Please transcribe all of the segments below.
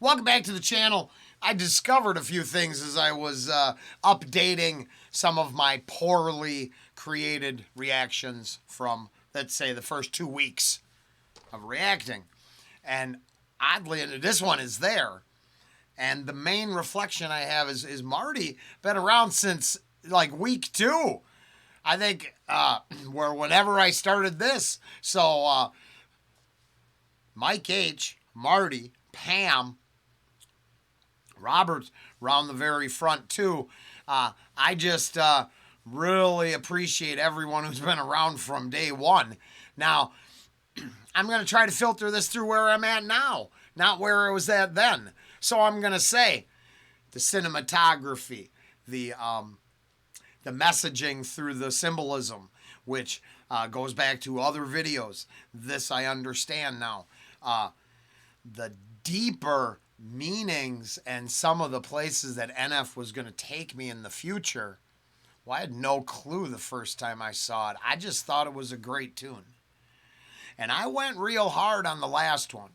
Welcome back to the channel. I discovered a few things as I was updating some of my poorly created reactions from, let's say, the first 2 weeks of reacting. And oddly, this one is there. And the main reflection I have is Marty been around since like week 2. I think where whenever I started this. So Mike H, Marty, Pam, Robert around the very front too. I just really appreciate everyone who's been around from day one. Now, I'm going to try to filter this through where I'm at now, not where I was at then. So I'm going to say the cinematography, the messaging through the symbolism, which goes back to other videos. This I understand now. The deeper meanings and some of the places that NF was going to take me in the future. Well, I had no clue the first time I saw it. I just thought it was a great tune. And I went real hard on the last one.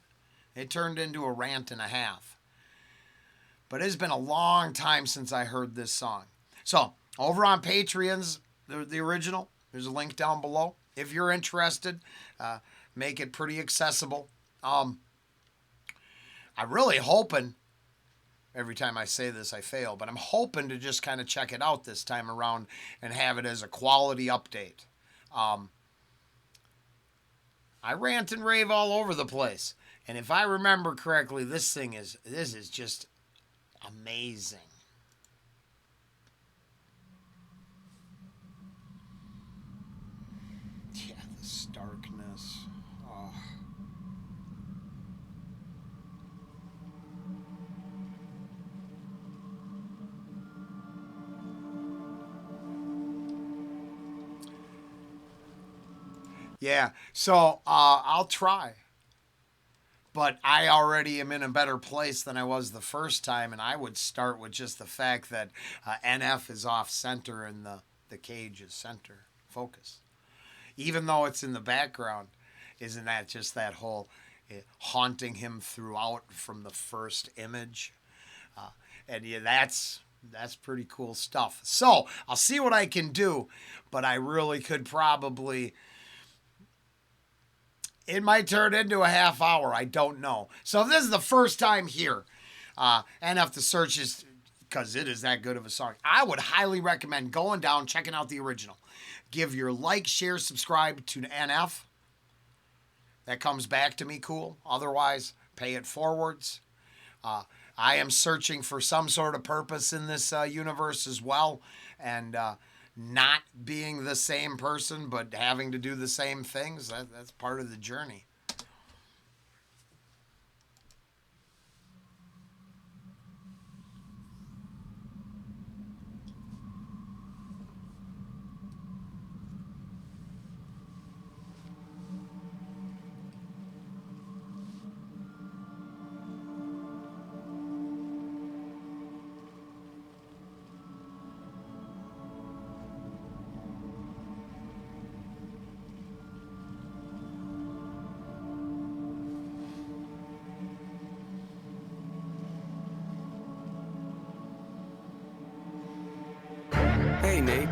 It turned into a rant and a half. But it's been a long time since I heard this song. So, over on Patreon's, the original, there's a link down below. If you're interested, make it pretty accessible. I'm really hoping, every time I say this I fail, but I'm hoping to just kind of check it out this time around and have it as a quality update. I rant and rave all over the place. And if I remember correctly, this is just amazing. Yeah, the starkness. Oh. Yeah, so I'll try. But I already am in a better place than I was the first time, and I would start with just the fact that NF is off center and the cage is center focus. Even though it's in the background, isn't that just that whole haunting him throughout from the first image? And yeah, that's pretty cool stuff. So I'll see what I can do, but I really could probably. It might turn into a half hour. I don't know. So if this is the first time here, and if the search is, because it is that good of a song, I would highly recommend going down, checking out the original. Give your like, share, subscribe to NF. That comes back to me cool. Otherwise, pay it forwards. I am searching for some sort of purpose in this universe as well. And not being the same person, but having to do the same things, that's part of the journey. Hey Nate,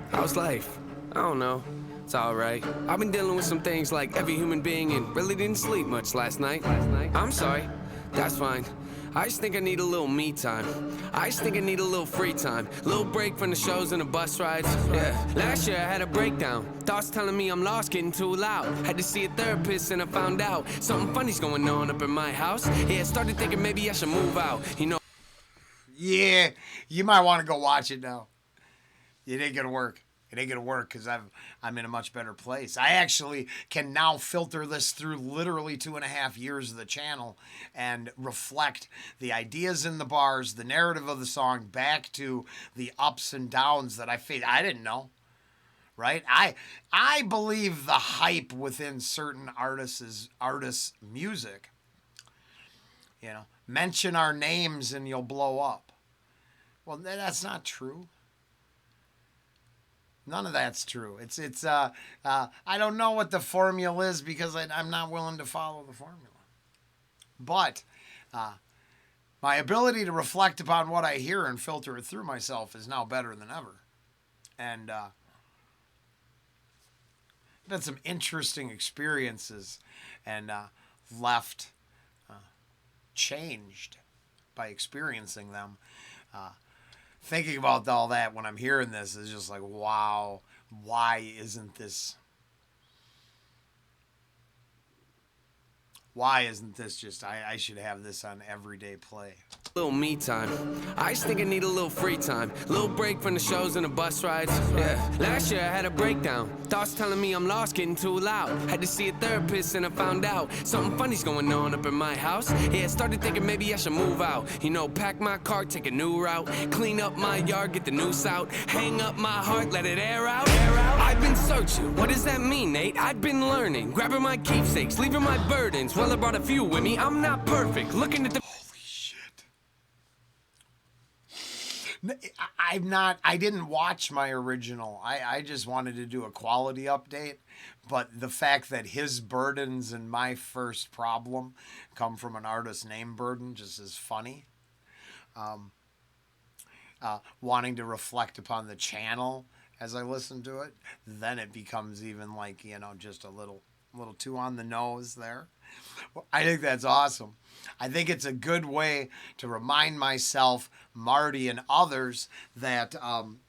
how's life? I don't know. It's alright. I've been dealing with some things like every human being and really didn't sleep much last night. I'm sorry. That's fine. I just think I need a little me time. I just think I need a little free time. A little break from the shows and the bus rides. Yeah. Last year I had a breakdown. Thoughts telling me I'm lost, getting too loud. Had to see a therapist and I found out something funny's going on up in my house. Yeah, started thinking maybe I should move out. You know. Yeah, you might want to go watch it now. It ain't gonna work. It ain't gonna work because I'm in a much better place. I actually can now filter this through literally 2.5 years of the channel and reflect the ideas in the bars, the narrative of the song back to the ups and downs that I faced. I didn't know, right? I believe the hype within certain artists' music. You know, mention our names and you'll blow up. Well, that's not true. None of that's true. I don't know what the formula is because I'm not willing to follow the formula. But My ability to reflect upon what I hear and filter it through myself is now better than ever. And been some interesting experiences and left changed by experiencing them. Thinking about all that when I'm hearing this is just like, wow, why isn't this just, I should have this on everyday play. Little me time. I just think I need a little free time. Little break from the shows and the bus rides. Yeah. Last year I had a breakdown. Thoughts telling me I'm lost, getting too loud. Had to see a therapist and I found out something funny's going on up in my house. Yeah, started thinking maybe I should move out. You know, pack my car, take a new route. Clean up my yard, get the noose out. Hang up my heart, let it air out. I've been searching. What does that mean, Nate? I've been learning. Grabbing my keepsakes, leaving my burdens. Well, I brought a few with me. I'm not perfect. Looking at the I didn't watch my original. I just wanted to do a quality update. But the fact that his burdens and my first problem come from an artist named Burden just is funny. Wanting to reflect upon the channel as I listen to it, then it becomes even like, just a little too on the nose there. I think that's awesome. I think it's a good way to remind myself, Marty, and others that I'm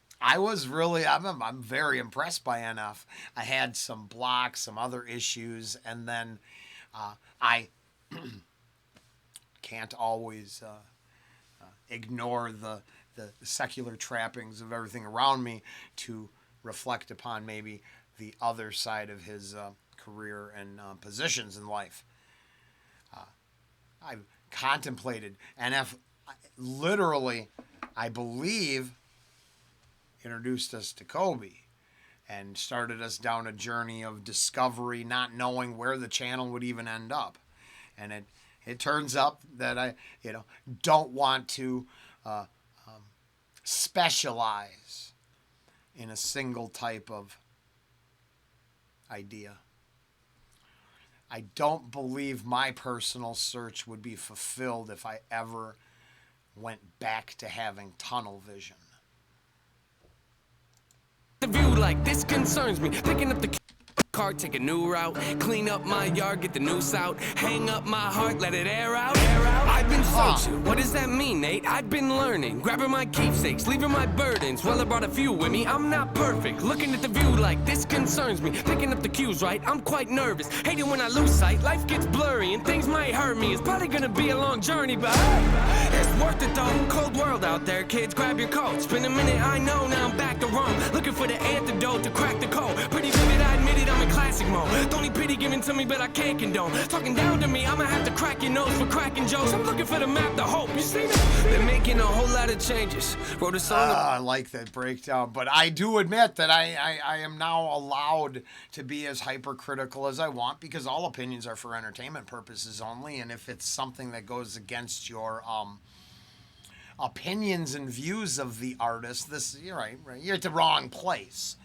very impressed by NF. I had some blocks, some other issues, and then I can't always ignore the secular trappings of everything around me to reflect upon maybe the other side of his career and positions in life. I've contemplated NF literally, I believe, introduced us to Kobe and started us down a journey of discovery, not knowing where the channel would even end up. And it turns up that I don't want to specialize in a single type of idea. I don't believe my personal search would be fulfilled if I ever went back to having tunnel vision. The view like this concerns me. Picking up the car, take a new route. Clean up my yard, get the noose out. Hang up my heart, let it air out. I've been searching. What does that mean, Nate? I've been learning. Grabbing my keepsakes, leaving my burdens. Well, I brought a few with me. I'm not perfect. Looking at the view like this concerns me. Picking up the cues right. I'm quite nervous. Hating when I lose sight. Life gets blurry and things might hurt me. It's probably gonna be a long journey, but it's worth it though. Cold world out there, kids. Grab your coats. Been a minute, I know. Now I'm back to Rome. Looking for the antidote to crack the code. Pretty vivid, I admit it. I'm in classic mode. Don't need pity given to me, but I can't condone. Talking down to me, I'ma have to crack your nose for cracking jokes. I'm looking for the map, the hope. You see that? They're making a whole lot of changes. Wrote a song. I like that breakdown, but I do admit that I am now allowed to be as hypercritical as I want because all opinions are for entertainment purposes only, and if it's something that goes against your opinions and views of the artist, you're right, you're at the wrong place.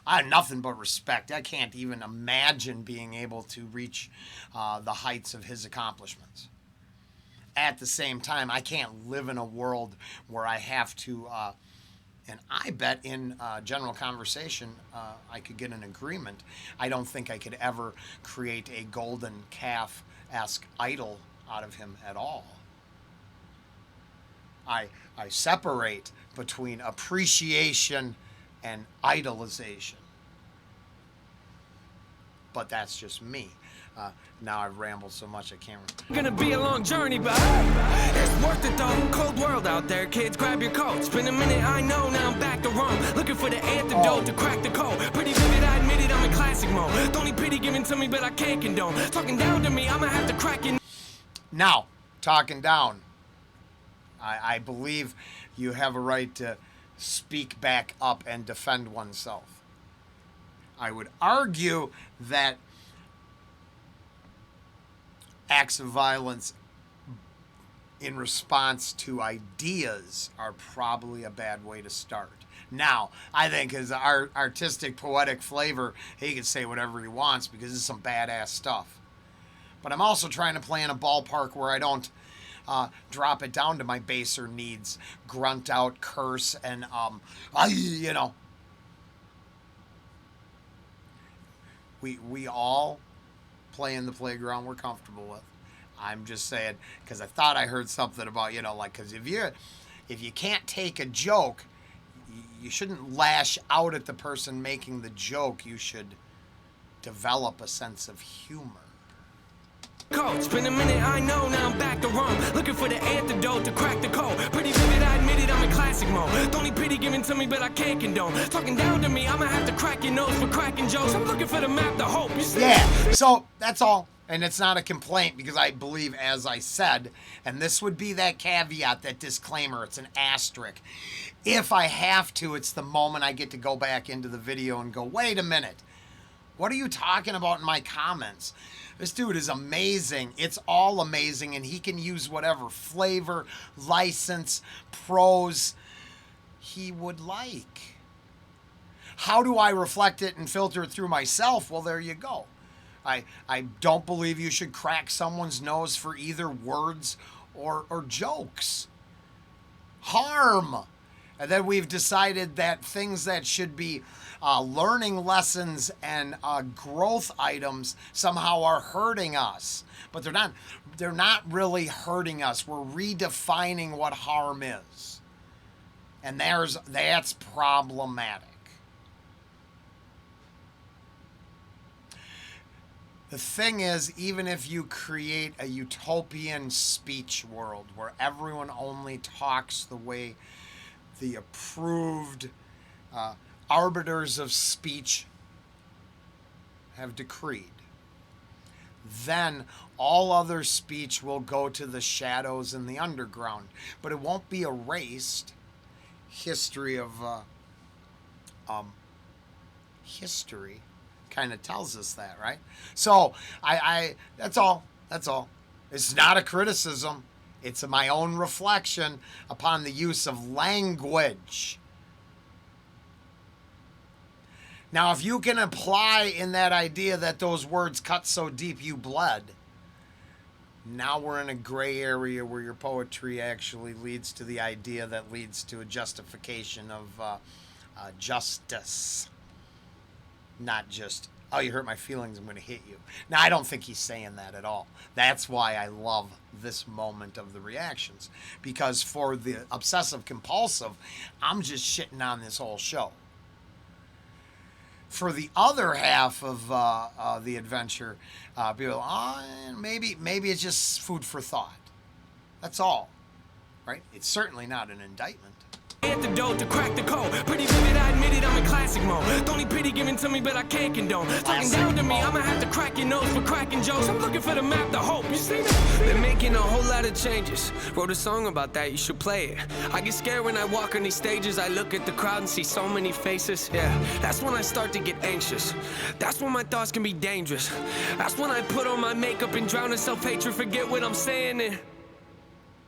I have nothing but respect. I can't even imagine being able to reach the heights of his accomplishments. At the same time, I can't live in a world where I have to, and I bet in general conversation, I could get an agreement. I don't think I could ever create a golden calf-esque idol out of him at all. I separate between appreciation and idolization. But that's just me. Now I've rambled so much I can't Gonna be a long journey, but it's worth it though. Cold world out there, kids. Grab your coats. Been a minute, I know. Now I'm back to Rome. Looking for the antidote to crack the code. Pretty vivid, I admit it. I'm in classic mode. Don't need pity given to me, but I can't condone. Talking down to me, I'ma have to crack your. Now, talking down. I believe you have a right to speak back up and defend oneself. I would argue that acts of violence in response to ideas are probably a bad way to start. Now, I think his artistic, poetic flavor, he can say whatever he wants because it's some badass stuff. But I'm also trying to play in a ballpark where I don't drop it down to my baser needs, grunt out, curse, and we all play in the playground we're comfortable with. I'm just saying, because I thought I heard something about, because if you can't take a joke, you shouldn't lash out at the person making the joke. You should develop a sense of humor. It's been a minute, I know, now I'm back to Rome. Looking for the antidote to crack the code. Pretty vivid, I admit it, I'm in classic mode. Don't need pity given to me, but I can't condone. Talking down to me, I'ma have to crack your nose for cracking jokes. I'm looking for the map to hope, you see? Yeah, so that's all. And it's not a complaint, because I believe, as I said, and this would be that caveat, that disclaimer, it's an asterisk. If I have to, it's the moment I get to go back into the video and go, wait a minute, what are you talking about in my comments? This dude is amazing. It's all amazing, and he can use whatever flavor, license, prose he would like. How do I reflect it and filter it through myself? Well, there you go. I don't believe you should crack someone's nose for either words or jokes. Harm. And then we've decided that things that should be learning lessons and growth items somehow are hurting us. But they're not really hurting us. We're redefining what harm is. And that's problematic. The thing is, even if you create a utopian speech world where everyone only talks the way the approved arbiters of speech have decreed, then all other speech will go to the shadows in the underground. But it won't be erased. History kind of tells us that, right? So that's all. It's not a criticism. It's my own reflection upon the use of language. Now, if you can apply in that idea that those words cut so deep you bled, now we're in a gray area where your poetry actually leads to the idea that leads to a justification of justice. Not just, oh, you hurt my feelings, I'm going to hit you. Now, I don't think he's saying that at all. That's why I love this moment of the reactions. Because for the obsessive compulsive, I'm just shitting on this whole show. For the other half of the adventure, people, maybe it's just food for thought. That's all, right? It's certainly not an indictment. Antidote to crack the code. Pretty vivid, I admit it, I'm in classic mode. Don't need pity given to me, but I can't condone. Talking down to me, I'ma have to crack your nose for cracking jokes. I'm looking for the map to hope, you see that? Been making a whole lot of changes. Wrote a song about that, you should play it. I get scared when I walk on these stages. I look at the crowd and see so many faces. Yeah, that's when I start to get anxious. That's when my thoughts can be dangerous. That's when I put on my makeup and drown in self-hatred. Forget what I'm saying and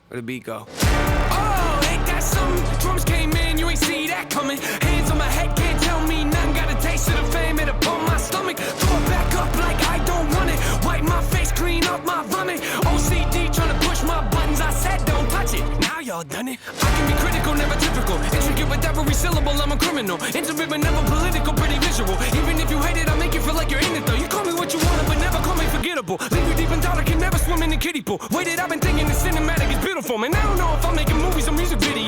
where'd the beat go? Oh, ain't that something? Drums came in, you ain't see that coming. Hands on my head, can't tell me nothing. Got a taste of the fame, it upon my stomach. Throw it back up like I don't want it. Wipe my face, clean up my vomit. OCD trying to push my buttons. I said don't touch it. Now y'all done it. I can be critical, never typical. Intricate with every syllable, I'm a criminal. Intimate but never political, pretty visual. Even if you hate it, I make you feel like you're in it though. You call me what you want, but never call me forgettable. Leave you deep in thought, I can never swim in the kiddie pool. Waited, I've been thinking the cinematic is beautiful, man. I don't know if I'm making movies or music videos.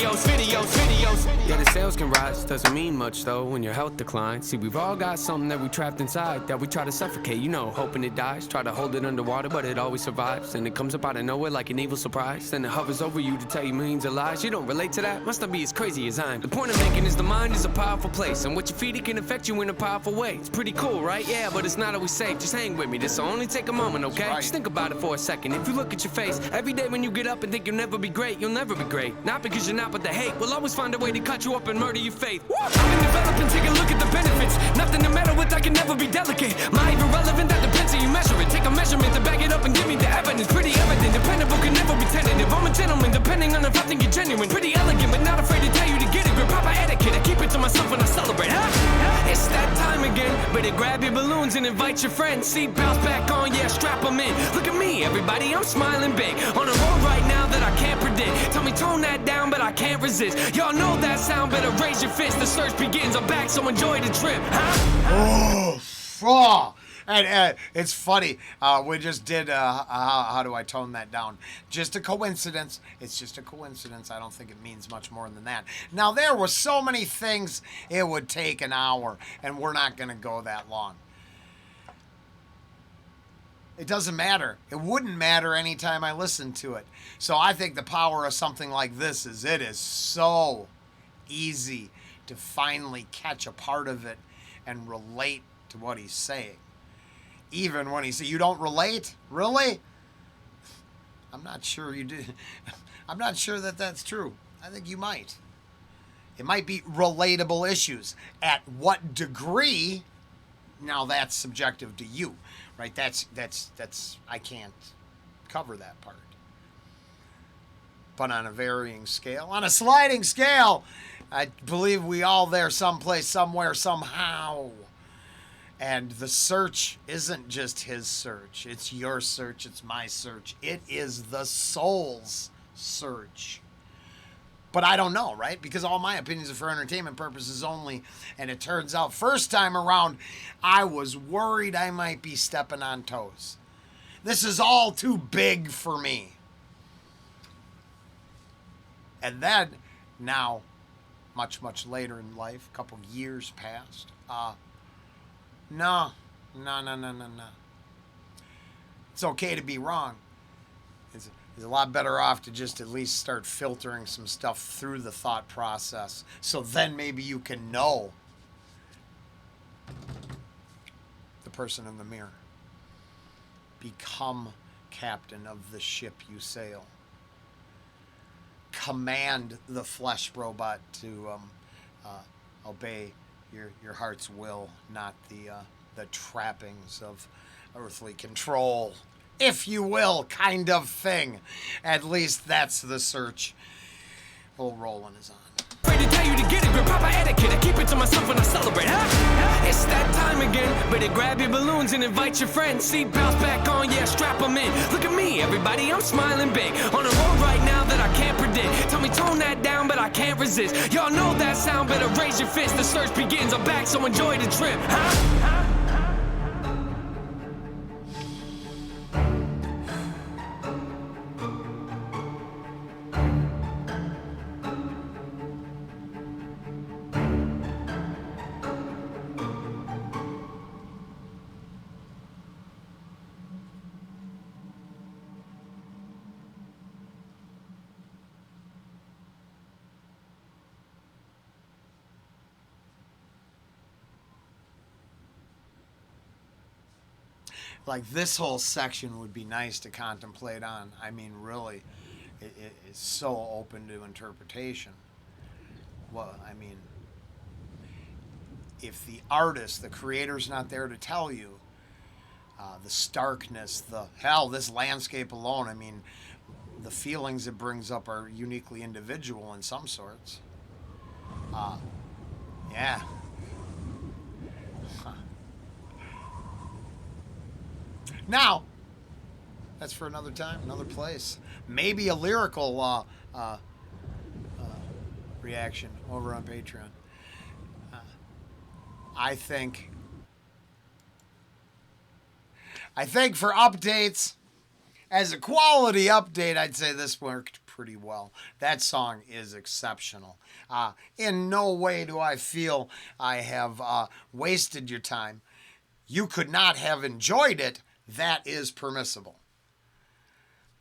Yeah, the sales can rise, doesn't mean much though when your health declines. See, we've all got something that we trapped inside that we try to suffocate, you know, hoping it dies. Try to hold it underwater, but it always survives. And it comes up out of nowhere like an evil surprise. Then it hovers over you to tell you millions of lies. You don't relate to that? Must not be as crazy as I'm. The point I'm making is the mind is a powerful place, and what you feed it can affect you in a powerful way. It's pretty cool, right? Yeah, but it's not always safe. Just hang with me, this'll only take a moment, okay? Just think about it for a second. If you look at your face every day when you get up and think you'll never be great, you'll never be great. Not because you're not, but the hate will always find a way to cut you up and murder your faith. I've been developing, take a look at the benefits. Nothing to meddle with, I can never be delicate. My even relevant, that depends how you measure it. Take a measurement to back it up and give me the evidence. Pretty evident, dependable, can never be tentative. I'm a gentleman, depending on if I think you're genuine. Pretty elegant, but not afraid to tell you to get it. With proper etiquette, I keep it to myself when I celebrate. It's It's that time again. Better grab your balloons and invite your friends. Seat belts back on, yeah, strap them in. Look at me, everybody, I'm smiling big. On a road right now that I can't predict. Tell me tone that down, but I can't resist. Y'all know that sound, better raise your fist. The search begins, I'm back, so enjoy the trip. Oh, and it's funny. We just did, how do I tone that down? Just a coincidence. It's just a coincidence. I don't think it means much more than that. Now, there were so many things it would take an hour, and we're not going to go that long. It doesn't matter. It wouldn't matter anytime I listened to it. So I think the power of something like this is it is so easy to finally catch a part of it and relate to what he's saying. Even when he says, you don't relate? Really? I'm not sure you do. I'm not sure that that's true. I think you might. It might be relatable issues. At what degree? Now that's subjective to you, right? That's I can't cover that part. But on a varying scale, on a sliding scale, I believe we all there someplace, somewhere, somehow. And the search isn't just his search. It's your search. It's my search. It is the soul's search. But I don't know, right? Because all my opinions are for entertainment purposes only. And it turns out, first time around, I was worried I might be stepping on toes. This is all too big for me. And then, now, much, much later in life, a couple years passed, No. It's okay to be wrong. It's a lot better off to just at least start filtering some stuff through the thought process. So then maybe you can know the person in the mirror. Become captain of the ship you sail. Command the flesh robot to obey your heart's will, not the trappings of earthly control, if you will, kind of thing. At least that's the search old Rollen is on. Afraid to tell you to get a grip, proper etiquette. I keep it to myself when I celebrate. It's that time again. Better grab your balloons and invite your friends. Seat belts back on, yeah, strap them in. Look at me, everybody, I'm smiling big. On a road right now that I can't predict. Tell me tone that down, but I can't resist. Y'all know that sound, better raise your fist. The search begins, I'm back, so enjoy the trip. Like, this whole section would be nice to contemplate on. I mean, really, it's so open to interpretation. Well, I mean, if the artist, the creator's not there to tell you, the starkness, this landscape alone, I mean, the feelings it brings up are uniquely individual in some sorts. Yeah. Now, that's for another time, another place. Maybe a lyrical reaction over on Patreon. I think for updates, as a quality update, I'd say this worked pretty well. That song is exceptional. In no way do I feel I have wasted your time. You could not have enjoyed it. That is permissible.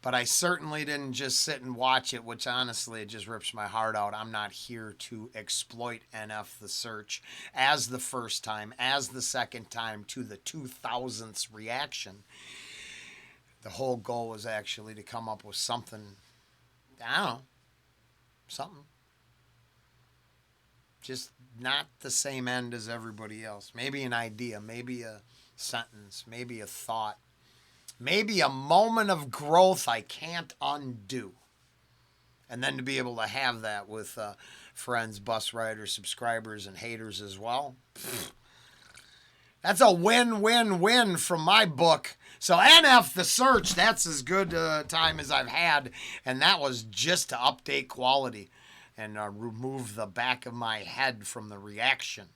But I certainly didn't just sit and watch it, which honestly, it just rips my heart out. I'm not here to exploit NF the search as the first time, as the second time, to the 2000th reaction. The whole goal was actually to come up with something, I don't know, something. Just not the same end as everybody else. Maybe an idea, maybe a sentence, maybe a thought, maybe a moment of growth I can't undo. And then to be able to have that with friends, bus riders, subscribers, and haters as well. That's a win-win-win from my book. So NF the search, that's as good a time as I've had. And that was just to update quality and remove the back of my head from the reaction.